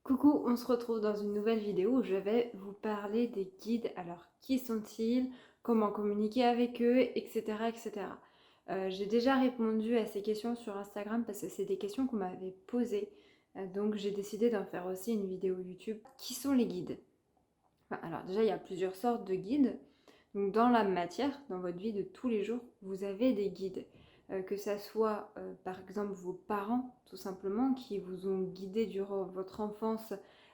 Coucou, on se retrouve dans une nouvelle vidéo où je vais vous parler des guides. Alors, qui sont-ils? Comment communiquer avec eux, etc. etc. J'ai déjà répondu à ces questions sur Instagram parce que c'est des questions qu'on m'avait posées. Donc, j'ai décidé d'en faire aussi une vidéo YouTube. Qui sont les guides? Alors, déjà, il y a plusieurs sortes de guides. Donc, dans la matière, dans votre vie de tous les jours, vous avez des guides. Que ça soit par exemple vos parents, tout simplement, qui vous ont guidé durant votre enfance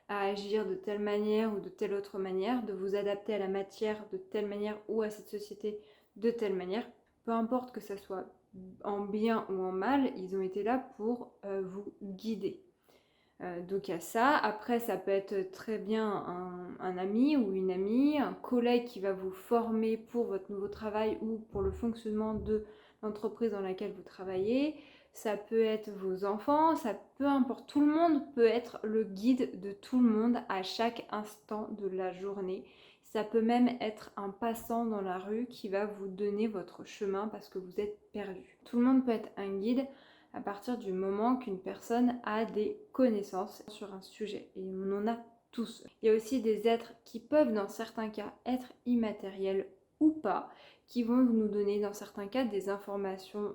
à agir de telle manière ou de telle autre manière, de vous adapter à la matière de telle manière ou à cette société de telle manière. Peu importe que ça soit en bien ou en mal, ils ont été là pour vous guider. Donc il y a ça. Après, ça peut être très bien un ami ou une amie, un collègue qui va vous former pour votre nouveau travail ou pour le fonctionnement de l'entreprise dans laquelle vous travaillez. Ça peut être vos enfants, ça peu importe. Tout le monde peut être le guide de tout le monde à chaque instant de la journée. Ça peut même être un passant dans la rue qui va vous donner votre chemin parce que vous êtes perdu. Tout le monde peut être un guide à partir du moment qu'une personne a des connaissances sur un sujet. Et on en a tous. Il y a aussi des êtres qui peuvent, dans certains cas, être immatériels ou pas, qui vont nous donner, dans certains cas, des informations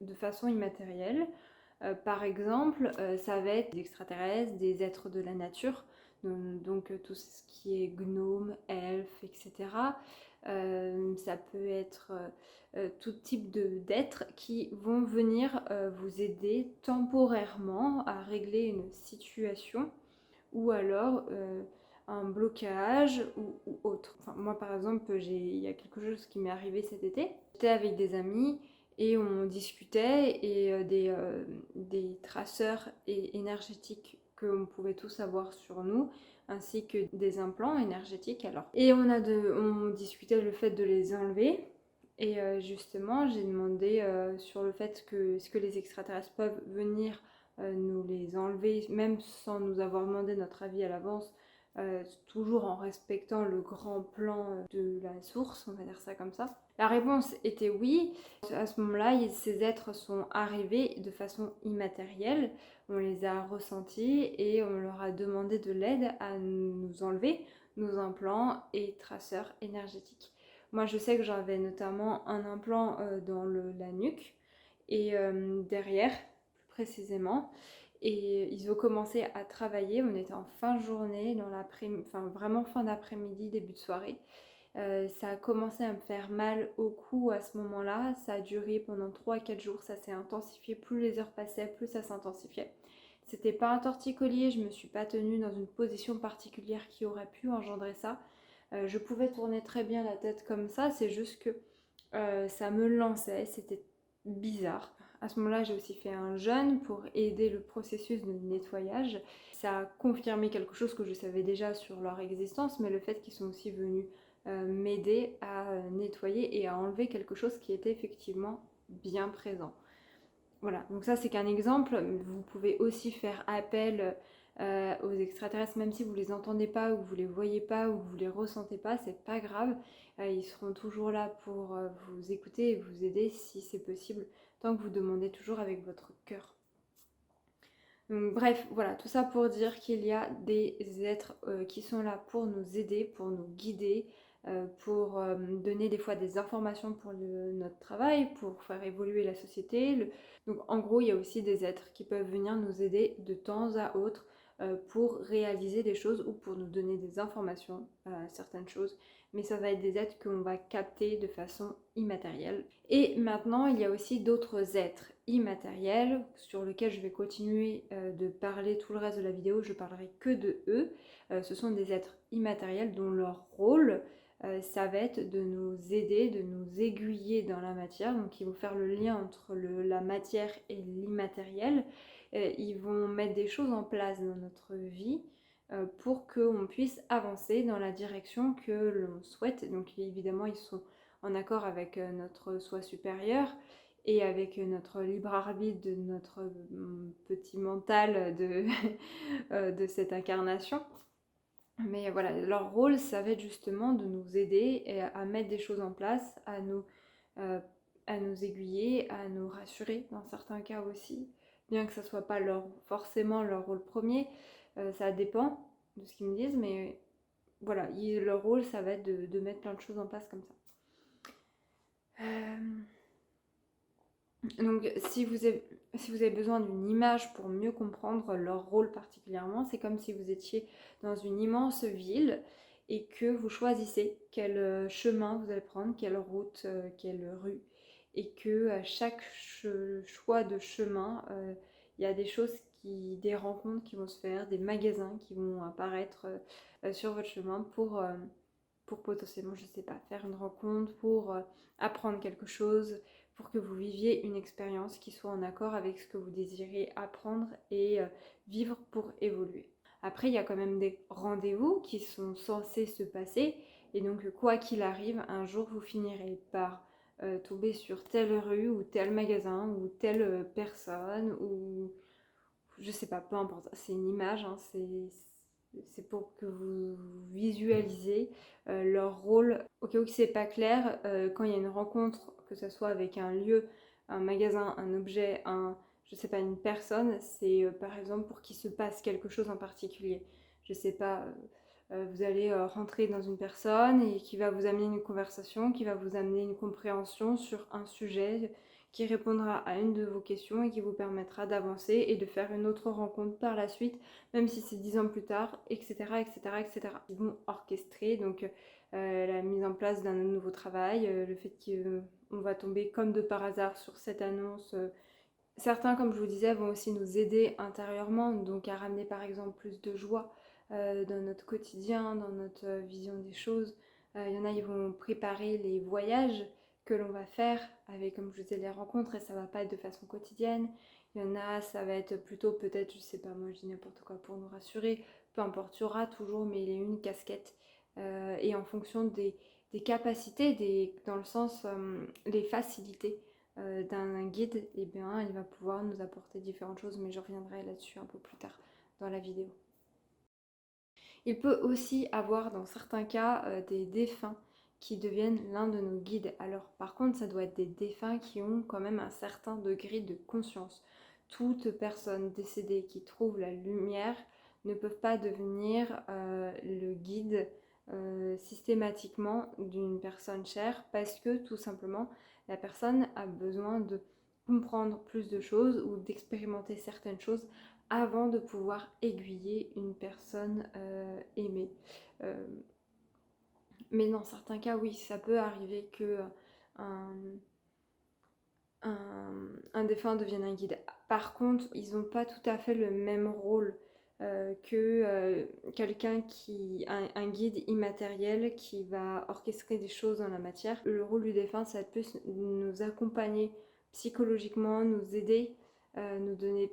de façon immatérielle. Par exemple, ça va être des extraterrestres, des êtres de la nature, donc tout ce qui est gnome, elfe, etc. Ça peut être tout type d'êtres qui vont venir vous aider temporairement à régler une situation ou alors un blocage ou autre. Enfin, moi par exemple, il y a quelque chose qui m'est arrivé cet été. J'étais avec des amis et on discutait et des traceurs énergétiques qu'on pouvait tous avoir sur nous ainsi que des implants énergétiques alors. Et on discutait le fait de les enlever et justement j'ai demandé sur le fait que est-ce que les extraterrestres peuvent venir nous les enlever même sans nous avoir demandé notre avis à l'avance, toujours en respectant le grand plan de la source, on va dire ça comme ça. La réponse était oui. À ce moment-là, ces êtres sont arrivés de façon immatérielle. On les a ressentis et on leur a demandé de l'aide à nous enlever nos implants et traceurs énergétiques. Moi, je sais que j'avais notamment un implant dans la nuque et derrière, plus précisément. Et ils ont commencé à travailler. On était en fin de journée, dans l'après-midi, enfin vraiment fin d'après-midi, début de soirée. Ça a commencé à me faire mal au cou à ce moment-là. Ça a duré pendant 3-4 jours. Ça s'est intensifié. Plus les heures passaient, plus ça s'intensifiait. C'était pas un torticolis. Je me suis pas tenue dans une position particulière qui aurait pu engendrer ça. Je pouvais tourner très bien la tête comme ça. C'est juste que ça me lançait. C'était bizarre. À ce moment-là, j'ai aussi fait un jeûne pour aider le processus de nettoyage. Ça a confirmé quelque chose que je savais déjà sur leur existence, mais le fait qu'ils sont aussi venus m'aider à nettoyer et à enlever quelque chose qui était effectivement bien présent. Voilà, donc ça c'est qu'un exemple. Vous pouvez aussi faire appel aux extraterrestres, même si vous les entendez pas, ou vous les voyez pas, ou vous les ressentez pas, c'est pas grave. Ils seront toujours là pour vous écouter et vous aider si c'est possible, tant que vous demandez toujours avec votre cœur. Donc, bref, voilà, tout ça pour dire qu'il y a des êtres qui sont là pour nous aider, pour nous guider, pour donner des fois des informations pour notre travail, pour faire évoluer la société. Donc en gros, il y a aussi des êtres qui peuvent venir nous aider de temps à autre pour réaliser des choses ou pour nous donner des informations à certaines choses. Mais ça va être des êtres qu'on va capter de façon immatérielle. Et maintenant, il y a aussi d'autres êtres immatériels sur lesquels je vais continuer de parler tout le reste de la vidéo. Je parlerai que de eux. Ce sont des êtres immatériels dont leur rôle, ça va être de nous aider, de nous aiguiller dans la matière. Donc ils vont faire le lien entre la matière et l'immatériel. Ils vont mettre des choses en place dans notre vie pour qu'on puisse avancer dans la direction que l'on souhaite. Donc évidemment, ils sont en accord avec notre soi supérieur et avec notre libre arbitre de notre petit mental de cette incarnation. Mais voilà, leur rôle, ça va être justement de nous aider et à mettre des choses en place, euh, à nous aiguiller, à nous rassurer dans certains cas aussi, bien que ce ne soit pas forcément leur rôle premier. Ça dépend de ce qu'ils me disent, mais voilà, leur rôle, ça va être de mettre plein de choses en place comme ça. Donc si vous avez besoin d'une image pour mieux comprendre leur rôle particulièrement, c'est comme si vous étiez dans une immense ville et que vous choisissez quel chemin vous allez prendre, quelle route, quelle rue, et que à chaque choix de chemin, il y a des rencontres qui vont se faire, des magasins qui vont apparaître sur votre chemin pour potentiellement, je sais pas, faire une rencontre, pour apprendre quelque chose, pour que vous viviez une expérience qui soit en accord avec ce que vous désirez apprendre et vivre pour évoluer. Après, il y a quand même des rendez-vous qui sont censés se passer, et donc quoi qu'il arrive, un jour vous finirez par tomber sur telle rue ou tel magasin ou telle personne ou je sais pas, peu importe, c'est une image, hein, c'est pour que vous visualisez leur rôle. Au cas où c'est pas clair, quand il y a une rencontre, que ce soit avec un lieu, un magasin, un objet, je sais pas, une personne, c'est par exemple pour qu'il se passe quelque chose en particulier. Je sais pas, vous allez rentrer dans une personne et qui va vous amener une conversation, qui va vous amener une compréhension sur un sujet qui répondra à une de vos questions et qui vous permettra d'avancer et de faire une autre rencontre par la suite, même si c'est 10 ans plus tard, etc., etc., etc. Ils vont orchestrer donc la mise en place d'un nouveau travail, le fait qu'on va tomber comme de par hasard sur cette annonce. Certains, comme je vous disais, vont aussi nous aider intérieurement, donc à ramener par exemple plus de joie dans notre quotidien, dans notre vision des choses. Il y en a, ils vont préparer les voyages que l'on va faire avec, comme je vous disais, les rencontres, et ça va pas être de façon quotidienne. Il y en a, ça va être plutôt peut-être, je sais pas, moi je dis n'importe quoi pour nous rassurer, peu importe, il y aura toujours mais il y a une casquette. Et en fonction des capacités, dans le sens, les facilités d'un guide, eh bien, il va pouvoir nous apporter différentes choses, mais je reviendrai là-dessus un peu plus tard dans la vidéo. Il peut aussi avoir dans certains cas des défunts qui deviennent l'un de nos guides. Alors par contre, ça doit être des défunts qui ont quand même un certain degré de conscience. Toute personne décédée qui trouve la lumière ne peut pas devenir le guide systématiquement d'une personne chère parce que tout simplement la personne a besoin de comprendre plus de choses ou d'expérimenter certaines choses avant de pouvoir aiguiller une personne aimée. Euh, mais dans certains cas, oui, ça peut arriver que un, un défunt devienne un guide. Par contre, ils n'ont pas tout à fait le même rôle que quelqu'un un guide immatériel qui va orchestrer des choses dans la matière. Le rôle du défunt, ça va être plus nous accompagner psychologiquement, nous aider, nous donner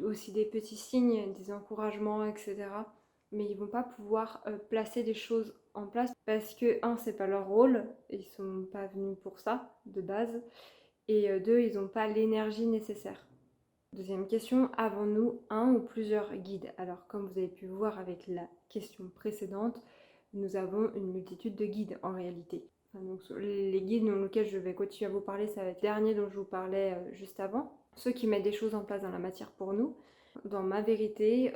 aussi des petits signes, des encouragements, etc. Mais ils vont pas pouvoir placer des choses en place parce que, un, c'est pas leur rôle, ils sont pas venus pour ça de base, et deux, ils n'ont pas l'énergie nécessaire. Deuxième question, avons-nous un ou plusieurs guides? Alors, comme vous avez pu voir avec la question précédente, nous avons une multitude de guides en réalité. Enfin, donc, les guides dans lesquels je vais continuer à vous parler, ça va être le dernier dont je vous parlais juste avant. Ceux qui mettent des choses en place dans la matière pour nous. Dans ma vérité,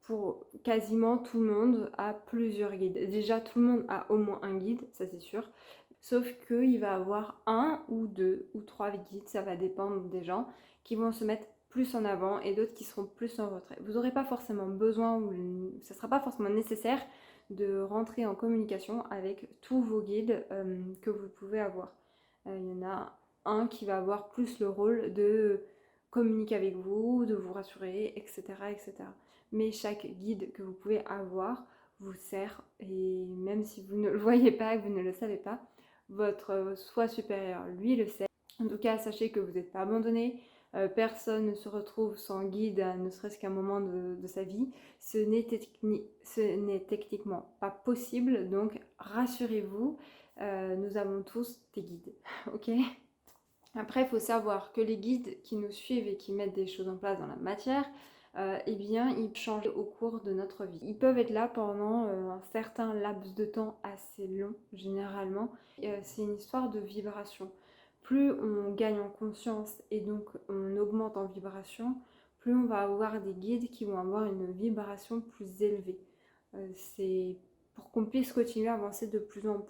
pour quasiment tout le monde a plusieurs guides. Déjà, tout le monde a au moins un guide, ça c'est sûr. Sauf qu'il va avoir un ou deux ou trois guides, ça va dépendre des gens, qui vont se mettre plus en avant et d'autres qui seront plus en retrait. Vous n'aurez pas forcément besoin, ou ça ne sera pas forcément nécessaire de rentrer en communication avec tous vos guides que vous pouvez avoir. Il y en a un qui va avoir plus le rôle de communiquer avec vous, de vous rassurer, etc., etc. Mais chaque guide que vous pouvez avoir vous sert, et même si vous ne le voyez pas, que vous ne le savez pas, votre soi supérieur, lui, le sait. En tout cas, sachez que vous n'êtes pas abandonné, personne ne se retrouve sans guide, ne serait-ce qu'un moment de sa vie. Ce n'est techniquement pas possible, donc rassurez-vous, nous avons tous des guides, ok? Après, il faut savoir que les guides qui nous suivent et qui mettent des choses en place dans la matière, eh bien, ils changent au cours de notre vie. Ils peuvent être là pendant un certain laps de temps assez long, généralement. C'est une histoire de vibration. Plus on gagne en conscience et donc on augmente en vibration, plus on va avoir des guides qui vont avoir une vibration plus élevée. C'est pour qu'on puisse continuer à avancer de plus en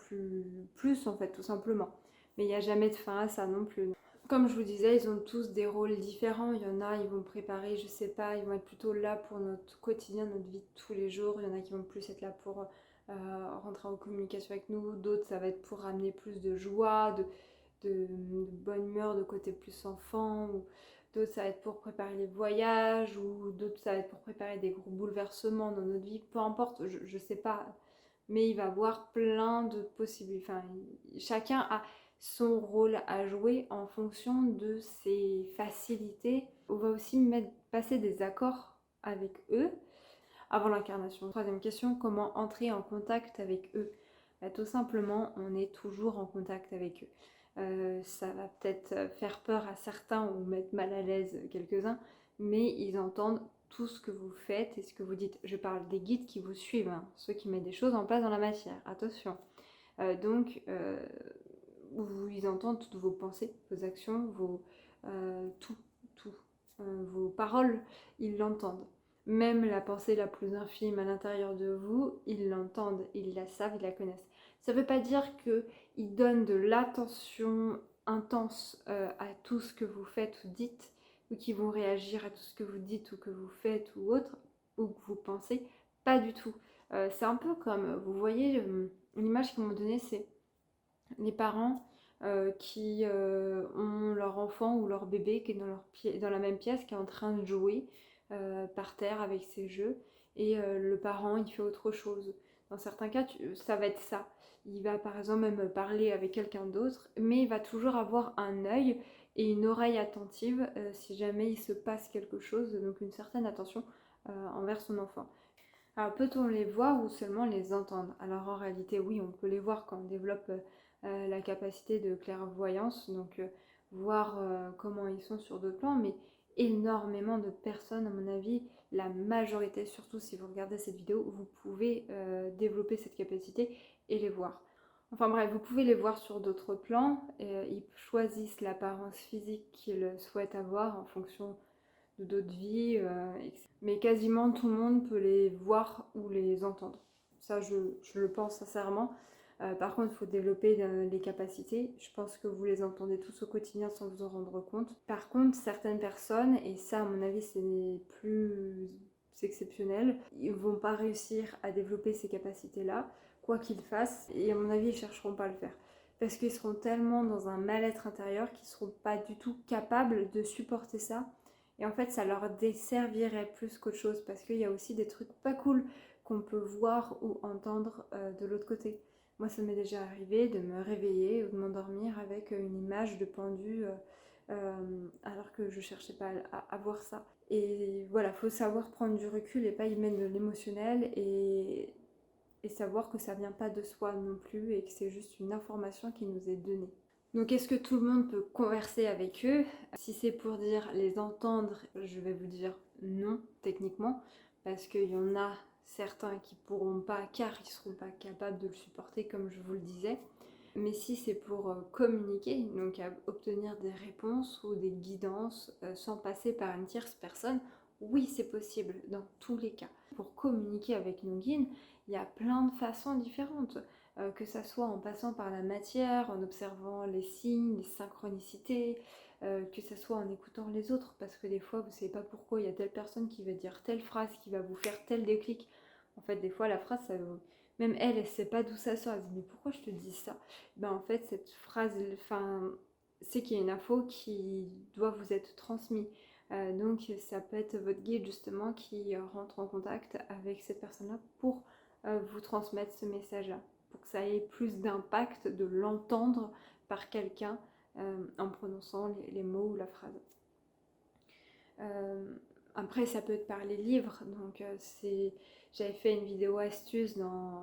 plus en fait, tout simplement. Mais il n'y a jamais de fin à ça non plus. Comme je vous disais, ils ont tous des rôles différents. Il y en a, ils vont préparer, je sais pas, ils vont être plutôt là pour notre quotidien, notre vie de tous les jours. Il y en a qui vont plus être là pour rentrer en communication avec nous. D'autres, ça va être pour amener plus de joie, de bonne humeur, de côté plus enfant. Ou d'autres, ça va être pour préparer les voyages. Ou d'autres, ça va être pour préparer des gros bouleversements dans notre vie. Peu importe, je sais pas. Mais il va y avoir plein de possibilités. Enfin, chacun a son rôle à jouer en fonction de ses facilités. On va aussi passer des accords avec eux avant l'incarnation. Troisième question, comment entrer en contact avec eux? Tout simplement, on est toujours en contact avec eux. Ça va peut-être faire peur à certains ou mettre mal à l'aise quelques-uns, mais ils entendent tout ce que vous faites et ce que vous dites. Je parle des guides qui vous suivent, hein, ceux qui mettent des choses en place dans la matière, attention. Donc, ils entendent toutes vos pensées, vos actions, tout, vos paroles, ils l'entendent. Même la pensée la plus infime à l'intérieur de vous, ils l'entendent, ils la savent, ils la connaissent. Ça ne veut pas dire qu'ils donnent de l'attention intense à tout ce que vous faites ou dites, ou qu'ils vont réagir à tout ce que vous dites ou que vous faites ou autre, ou que vous pensez. Pas du tout. C'est un peu comme, vous voyez, une image qu'ils m'ont donnée, c'est les parents qui ont leur enfant ou leur bébé qui est dans la même pièce, qui est en train de jouer par terre avec ses jeux, et le parent il fait autre chose. Dans certains cas, ça va être ça. Il va par exemple même parler avec quelqu'un d'autre, mais il va toujours avoir un œil et une oreille attentive si jamais il se passe quelque chose, donc une certaine attention envers son enfant. Alors peut-on les voir ou seulement les entendre? Alors en réalité oui, on peut les voir quand on développe la capacité de clairvoyance, donc voir comment ils sont sur d'autres plans, mais énormément de personnes, à mon avis, la majorité, surtout si vous regardez cette vidéo, vous pouvez développer cette capacité et les voir. Enfin bref, vous pouvez les voir sur d'autres plans, ils choisissent l'apparence physique qu'ils souhaitent avoir en fonction de d'autres vies, mais quasiment tout le monde peut les voir ou les entendre. Ça, je le pense sincèrement. Par contre, il faut développer les capacités. Je pense que vous les entendez tous au quotidien sans vous en rendre compte. Par contre, certaines personnes, et ça à mon avis c'est plus exceptionnel, ils vont pas réussir à développer ces capacités-là, quoi qu'ils fassent, et à mon avis ils chercheront pas à le faire. Parce qu'ils seront tellement dans un mal-être intérieur qu'ils seront pas du tout capables de supporter ça. Et en fait, ça leur desservirait plus qu'autre chose parce qu'il y a aussi des trucs pas cool qu'on peut voir ou entendre de l'autre côté. Moi, ça m'est déjà arrivé de me réveiller ou de m'endormir avec une image de pendu alors que je cherchais pas à voir ça. Et voilà, faut savoir prendre du recul et pas y mettre de l'émotionnel et savoir que ça vient pas de soi non plus et que c'est juste une information qui nous est donnée. Donc est-ce que tout le monde peut converser avec eux? Si c'est pour dire les entendre, je vais vous dire non, techniquement, parce qu'il y en a certains qui pourront pas, car ils seront pas capables de le supporter, comme je vous le disais. Mais si c'est pour communiquer, donc obtenir des réponses ou des guidances sans passer par une tierce personne, oui, c'est possible dans tous les cas. Pour communiquer avec nos guides, il y a plein de façons différentes. Que ça soit en passant par la matière, en observant les signes, les synchronicités, que ça soit en écoutant les autres, parce que des fois vous ne savez pas pourquoi il y a telle personne qui va dire telle phrase, qui va vous faire tel déclic. En fait, des fois la phrase, même elle ne sait pas d'où ça sort. Elle dit mais pourquoi je te dis ça? Ben en fait cette phrase, c'est qu'il y a une info qui doit vous être transmise. Donc ça peut être votre guide justement qui rentre en contact avec cette personne-là pour vous transmettre ce message-là, pour que ça ait plus d'impact de l'entendre par quelqu'un en prononçant les mots ou la phrase. Après, ça peut être par les livres. Donc, j'avais fait une vidéo astuce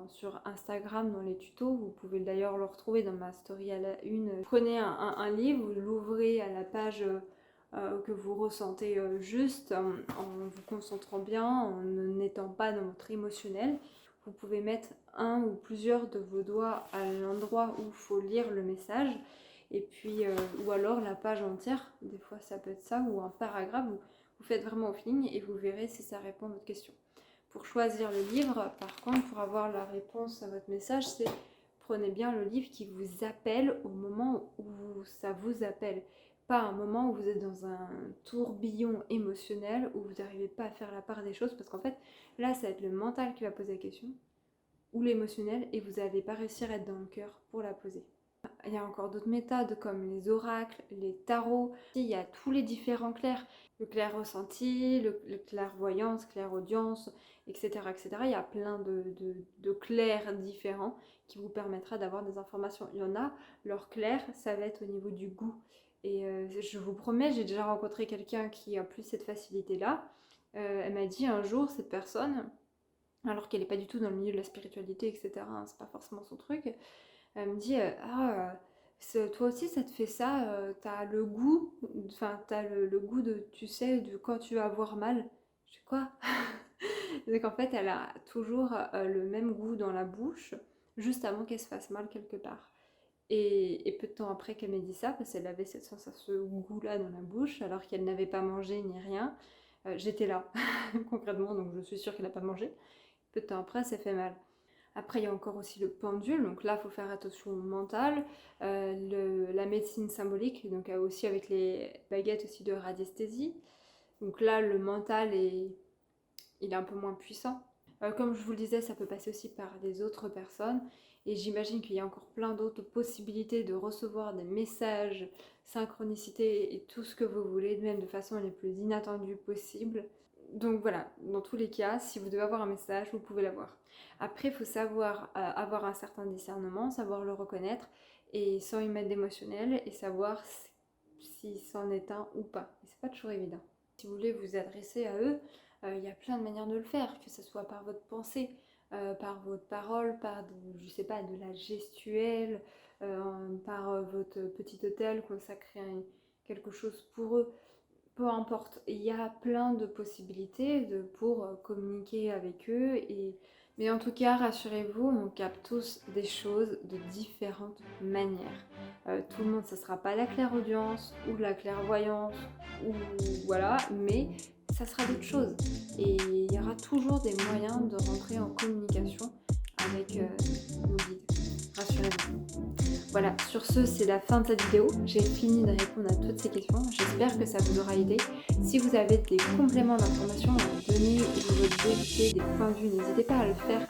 sur Instagram dans les tutos. Vous pouvez d'ailleurs le retrouver dans ma story à la une. Prenez un livre, vous l'ouvrez à la page que vous ressentez juste, en vous concentrant bien, en n'étant pas dans votre émotionnel. Vous pouvez mettre un ou plusieurs de vos doigts à l'endroit où il faut lire le message. Et puis, ou alors la page entière, des fois ça peut être ça, ou un paragraphe. Vous faites vraiment au feeling et vous verrez si ça répond à votre question. Pour choisir le livre, par contre, pour avoir la réponse à votre message, c'est prenez bien le livre qui vous appelle au moment où ça vous appelle. Pas un moment où vous êtes dans un tourbillon émotionnel, où vous n'arrivez pas à faire la part des choses, parce qu'en fait, là, ça va être le mental qui va poser la question, ou l'émotionnel, et vous n'allez pas réussir à être dans le cœur pour la poser. Il y a encore d'autres méthodes comme les oracles, les tarots. Il y a tous les différents clairs. Le clair ressenti, le clairvoyance, clairaudience, etc., etc. Il y a plein de clairs différents qui vous permettra d'avoir des informations. Il y en a, leur clair, ça va être au niveau du goût. Et je vous promets, j'ai déjà rencontré quelqu'un qui a plus cette facilité-là. Elle m'a dit un jour, cette personne, alors qu'elle n'est pas du tout dans le milieu de la spiritualité, etc., hein, c'est pas forcément son truc, elle me dit toi aussi ça te fait ça, t'as le goût, enfin t'as le goût de, tu sais, de quand tu vas avoir mal. Je dis quoi? Donc en fait elle a toujours le même goût dans la bouche, juste avant qu'elle se fasse mal quelque part. Et peu de temps après qu'elle m'ait dit ça, parce qu'elle avait cette sensation, ce goût-là dans la bouche, alors qu'elle n'avait pas mangé ni rien, j'étais là, concrètement, donc je suis sûre qu'elle n'a pas mangé. Peu de temps après, ça fait mal. Après, il y a encore aussi le pendule, donc là, il faut faire attention au mental. La médecine symbolique, donc aussi avec les baguettes aussi de radiesthésie. Donc là, le mental il est un peu moins puissant. Comme je vous le disais, ça peut passer aussi par des autres personnes. Et j'imagine qu'il y a encore plein d'autres possibilités de recevoir des messages, synchronicité et tout ce que vous voulez, même de façon les plus inattendues possible. Donc voilà, dans tous les cas, si vous devez avoir un message, vous pouvez l'avoir. Après, il faut savoir avoir un certain discernement, savoir le reconnaître et sans y mettre d'émotionnel et savoir si c'en est un ou pas. Et c'est pas toujours évident. Si vous voulez vous adresser à eux, il y a plein de manières de le faire, que ce soit par votre pensée, par votre parole, par, je sais pas, de la gestuelle, par votre petit hôtel, consacrer quelque chose pour eux. Peu importe, il y a plein de possibilités pour communiquer avec eux. Mais en tout cas, rassurez-vous, on capte tous des choses de différentes manières. Tout le monde, ça ne sera pas la clairaudience ou la clairvoyance, ou voilà, mais ça sera d'autres choses. Et il y aura toujours des moyens de rentrer en communication avec nos guides. Rassurez-vous. Voilà, sur ce, c'est la fin de cette vidéo. J'ai fini de répondre à toutes ces questions. J'espère que ça vous aura aidé. Si vous avez des compléments d'informations à me donner ou votre vérité, des points de vue, n'hésitez pas à le faire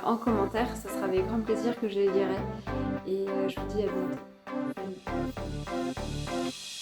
en commentaire. Ça sera avec grand plaisir que je les lirai. Et je vous dis à bientôt. Salut.